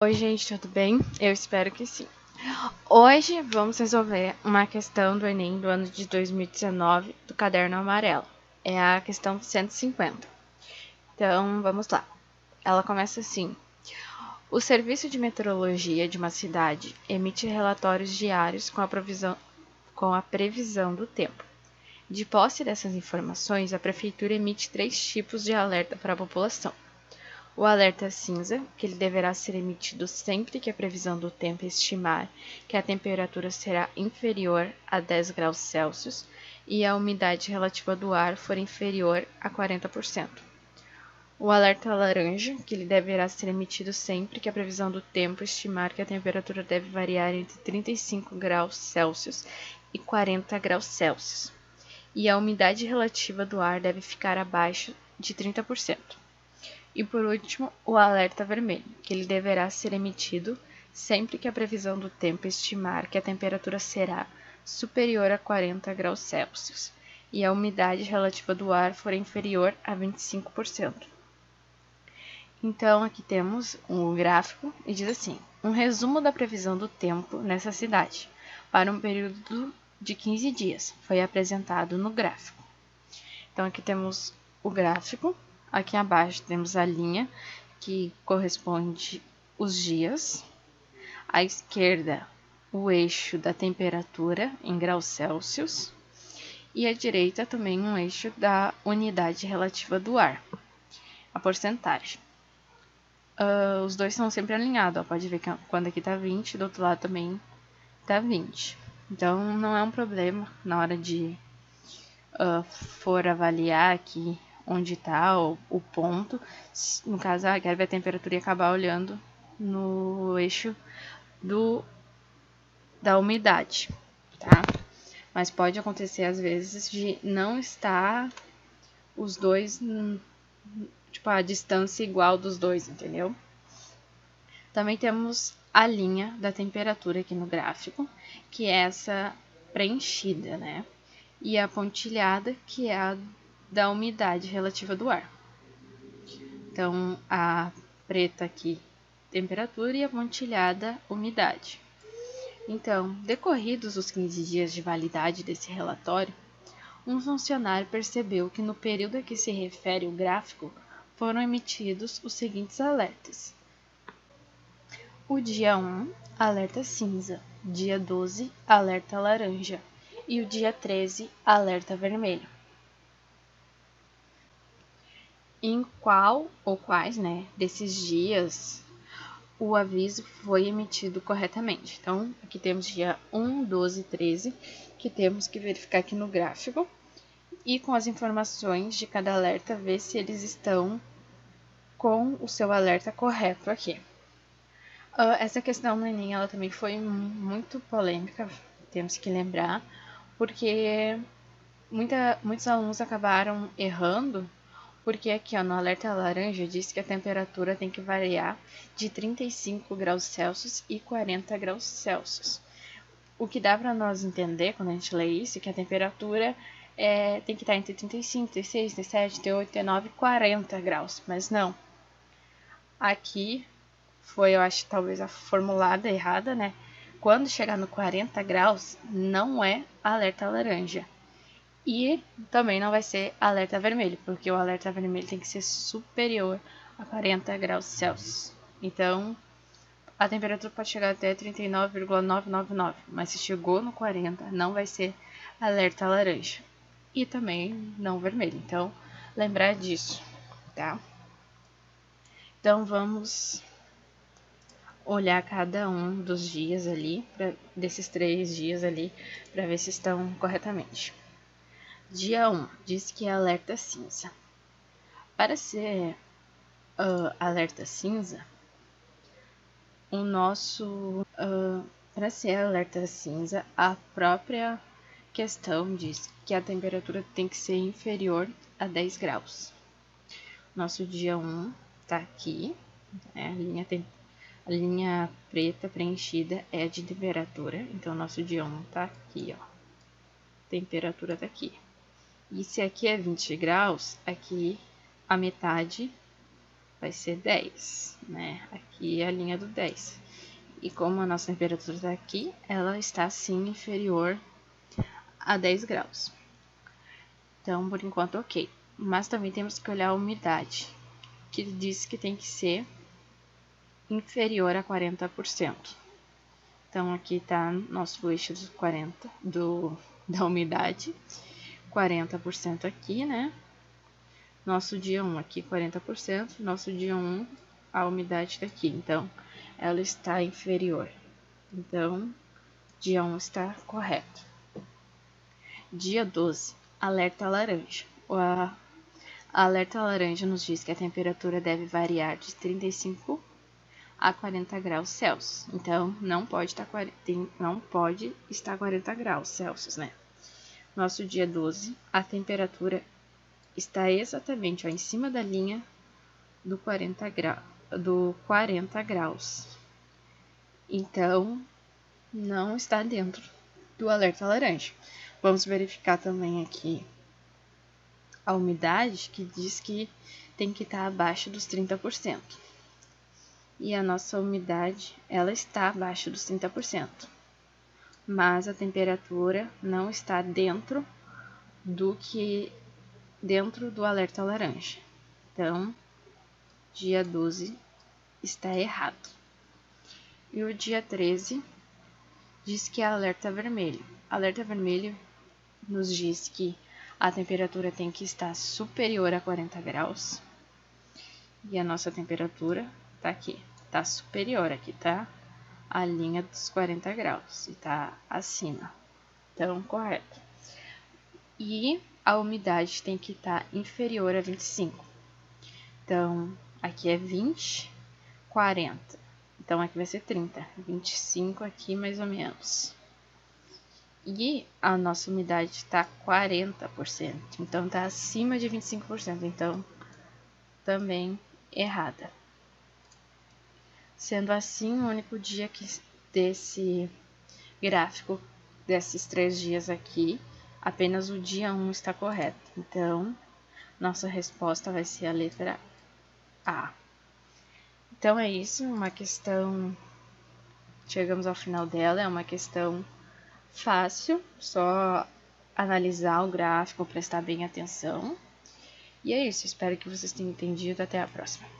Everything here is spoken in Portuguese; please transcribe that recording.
Oi, gente, tudo bem? Eu espero que sim. Hoje vamos resolver uma questão do Enem do ano de 2019 do caderno amarelo. É a questão 150. Então, vamos lá. Ela começa assim: o Serviço de Meteorologia de uma cidade emite relatórios diários com a previsão do tempo. De posse dessas informações, a prefeitura emite 3 tipos de alerta para a população. O alerta cinza, que ele deverá ser emitido sempre que a previsão do tempo estimar que a temperatura será inferior a 10 graus Celsius e a umidade relativa do ar for inferior a 40%. O alerta laranja, que ele deverá ser emitido sempre que a previsão do tempo estimar que a temperatura deve variar entre 35 graus Celsius e 40 graus Celsius, e a umidade relativa do ar deve ficar abaixo de 30%. E por último, o alerta vermelho, que ele deverá ser emitido sempre que a previsão do tempo estimar que a temperatura será superior a 40 graus Celsius e a umidade relativa do ar for inferior a 25%. Então, aqui temos um gráfico e diz assim: um resumo da previsão do tempo nessa cidade para um período de 15 dias foi apresentado no gráfico. Então, aqui temos o gráfico. Aqui abaixo temos a linha que corresponde os dias. À esquerda, o eixo da temperatura em graus Celsius. E à direita também um eixo da unidade relativa do ar, a porcentagem. Os dois são sempre alinhados. Ó. Pode ver que quando aqui tá 20, do outro lado também tá 20. Então, não é um problema na hora de for avaliar aqui onde está o ponto. No caso, quero ver a temperatura e acabar olhando no eixo da umidade, tá? Mas pode acontecer às vezes de não estar os dois, tipo, a distância igual dos dois, entendeu? Também temos a linha da temperatura aqui no gráfico, que é essa preenchida, né? E a pontilhada, que é a da umidade relativa do ar. Então, a preta aqui, temperatura, e a pontilhada, umidade. Então, decorridos os 15 dias de validade desse relatório, um funcionário percebeu que no período a que se refere o gráfico foram emitidos os seguintes alertas. O dia 1, alerta cinza. Dia 12, alerta laranja. E o dia 13, alerta vermelho. Em qual ou quais, né, desses dias o aviso foi emitido corretamente? Então, aqui temos dia 1, 12 e 13, que temos que verificar aqui no gráfico. E com as informações de cada alerta, ver se eles estão com o seu alerta correto aqui. Essa questão no Enem, ela também foi muito polêmica, temos que lembrar, porque muitos alunos acabaram errando, porque aqui ó, no alerta laranja diz que a temperatura tem que variar de 35 graus Celsius e 40 graus Celsius. O que dá para nós entender quando a gente lê isso é que a temperatura tem que estar entre 35, 36, 37, 38, 39 e 40 graus, mas não. Aqui foi, eu acho, talvez a formulada errada, né? Quando chegar no 40 graus, não é alerta laranja. E também não vai ser alerta vermelho, porque o alerta vermelho tem que ser superior a 40 graus Celsius. Então, a temperatura pode chegar até 39,999, mas se chegou no 40, não vai ser alerta laranja. E também não vermelho. Então, lembrar disso, tá? Então, vamos olhar cada um dos dias ali, desses 3 dias ali, para ver se estão corretamente. Dia 1 diz que é alerta cinza. Para ser alerta cinza, o nosso. Para ser alerta cinza, a própria questão diz que a temperatura tem que ser inferior a 10 graus. Nosso dia 1 tá aqui, né? A linha preta preenchida é de temperatura, então nosso dia 1 tá aqui, ó. Temperatura tá aqui. E se aqui é 20 graus, aqui a metade vai ser 10, né? Aqui é a linha do 10. E como a nossa temperatura está aqui, ela está sim inferior a 10 graus. Então, por enquanto, ok. Mas também temos que olhar a umidade, que diz que tem que ser inferior a 40%. Então, aqui está nosso eixo dos 40 da umidade, 40% aqui, né? Nosso dia 1 aqui, 40%, nosso dia 1, a umidade está aqui. Então, ela está inferior. Então, dia 1 está correto. Dia 12, alerta laranja. A alerta laranja nos diz que a temperatura deve variar de 35 a 40 graus Celsius. Então, não pode estar 40 graus Celsius, né? Nosso dia 12, a temperatura está exatamente em cima da linha do 40 graus. Então, não está dentro do alerta laranja. Vamos verificar também aqui a umidade, que diz que tem que estar abaixo dos 30%. E a nossa umidade, ela está abaixo dos 30%. Mas a temperatura não está dentro do alerta laranja. Então, dia 12 está errado. E o dia 13 diz que é alerta vermelho. Alerta vermelho nos diz que a temperatura tem que estar superior a 40 graus. E a nossa temperatura tá aqui, tá superior aqui, tá? A linha dos 40 graus e tá acima. Então, correto. E a umidade tem que estar inferior a 25. Então, aqui é 20, 40. Então, aqui vai ser 30. 25 aqui, mais ou menos. E a nossa umidade está 40%. Então, está acima de 25%. Então, também errada. Sendo assim, o único dia desse gráfico, desses 3 dias aqui, apenas o dia 1 está correto. Então, nossa resposta vai ser a letra A. Então, é isso, uma questão, chegamos ao final dela, é uma questão fácil, só analisar o gráfico, prestar bem atenção. E é isso, espero que vocês tenham entendido, até a próxima.